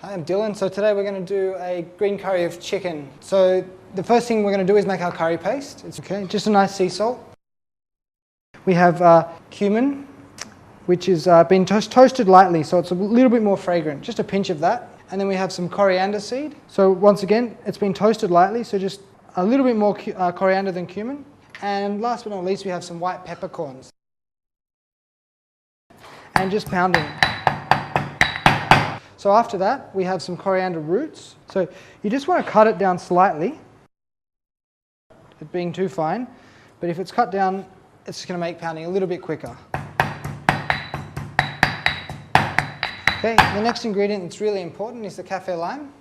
Hi, I'm Dylan. So today we're going to do a green curry of chicken. So the first thing we're going to do is make our curry paste. It's okay, just a nice sea salt. We have cumin, which is been toasted lightly, so it's a little bit more fragrant. Just a pinch of that. And then we have some coriander seed. So once again, it's been toasted lightly, so just a little bit more coriander than cumin. And last but not least, we have some white peppercorns. And just pounding. So after that, we have some coriander roots. So you just want to cut it down slightly, it being too fine. But if it's cut down, it's going to make pounding a little bit quicker. Okay, the next ingredient that's really important is the cafe lime.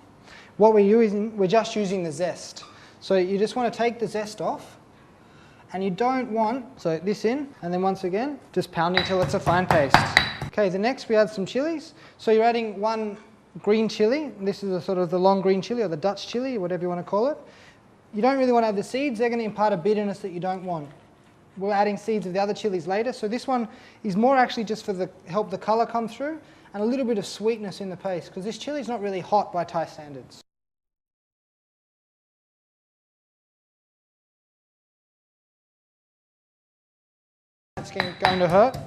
What we're just using the zest. So you just want to take the zest off, and you don't want, so this in, and then once again, just pounding till it's a fine paste. Okay, the next we add some chilies. So you're adding one green chili. This is a sort of the long green chili or the Dutch chili, whatever you want to call it. You don't really want to add the seeds. They're going to impart a bitterness that you don't want. We're adding seeds of the other chilies later. So this one is more actually just for help the colour come through and a little bit of sweetness in the paste, because this chili is not really hot by Thai standards. It's going to hurt.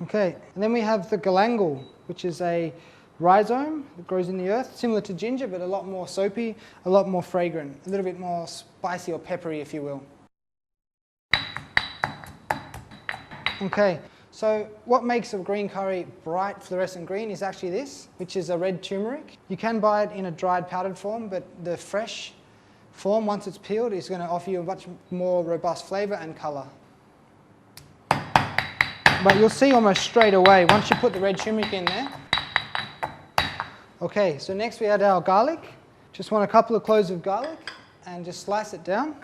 Okay, and then we have the galangal, which is a rhizome that grows in the earth, similar to ginger, but a lot more soapy, a lot more fragrant, a little bit more spicy or peppery, if you will. Okay, so what makes a green curry bright fluorescent green is actually this, which is a red turmeric. You can buy it in a dried powdered form, but the fresh form, once it's peeled, is going to offer you a much more robust flavour and colour. But you'll see almost straight away once you put the red turmeric in there. Okay, so next we add our garlic. Just want a couple of cloves of garlic and just slice it down.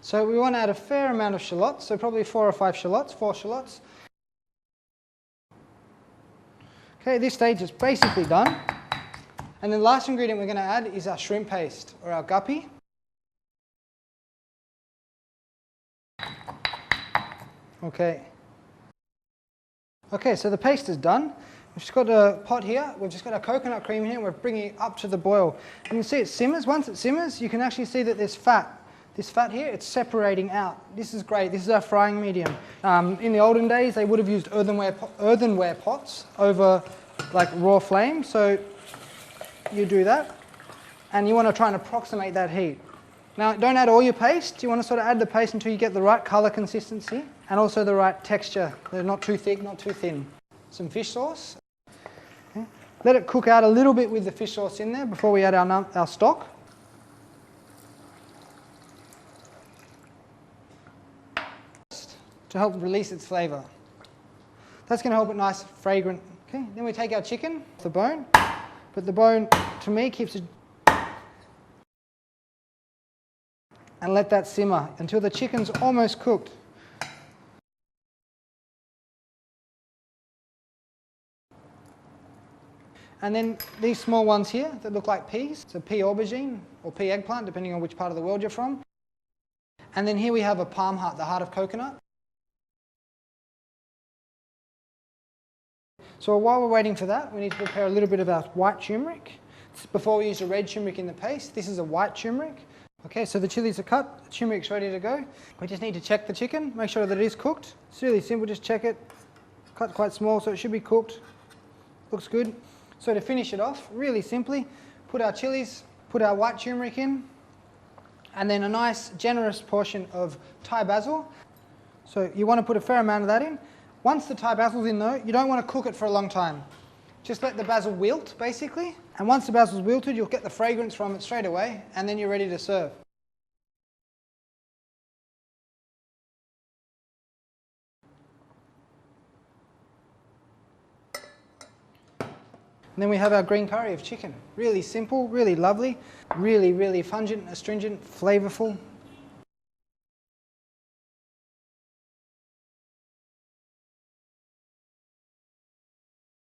So we want to add a fair amount of shallots, so probably 4 or 5 shallots, 4 shallots. Okay, this stage is basically done. And the last ingredient we're going to add is our shrimp paste, or our guppy. Okay. Okay, so the paste is done. We've just got a pot here, we've just got our coconut cream here, and we're bringing it up to the boil. And you can see it simmers. Once it simmers, you can actually see that there's fat. This fat here, it's separating out. This is great. This is our frying medium. In the olden days, they would have used earthenware pots over like raw flame. So you do that, and you want to try and approximate that heat. Now, don't add all your paste. You want to sort of add the paste until you get the right colour consistency and also the right texture. They're not too thick, not too thin. Some fish sauce. Okay. Let it cook out a little bit with the fish sauce in there before we add our stock. To help release its flavour. That's going to help it nice, fragrant. Okay. Then we take our chicken off the bone. But the bone, to me, keeps it, and let that simmer until the chicken's almost cooked. And then these small ones here that look like peas, it's a pea aubergine or pea eggplant, depending on which part of the world you're from. And then here we have a palm heart, the heart of coconut. So while we're waiting for that, we need to prepare a little bit of our white turmeric. Before we use the red turmeric in the paste, this is a white turmeric. Okay, so the chilies are cut, the turmeric's ready to go. We just need to check the chicken, make sure that it is cooked. It's really simple, just check it. Cut quite small, so it should be cooked. Looks good. So to finish it off, really simply, put our chilies, put our white turmeric in, and then a nice generous portion of Thai basil. So you want to put a fair amount of that in. Once the Thai basil's in though, you don't want to cook it for a long time. Just let the basil wilt, basically. And once the basil's wilted, you'll get the fragrance from it straight away, and then you're ready to serve. And then we have our green curry of chicken. Really simple, really lovely, really, really pungent, astringent, flavourful.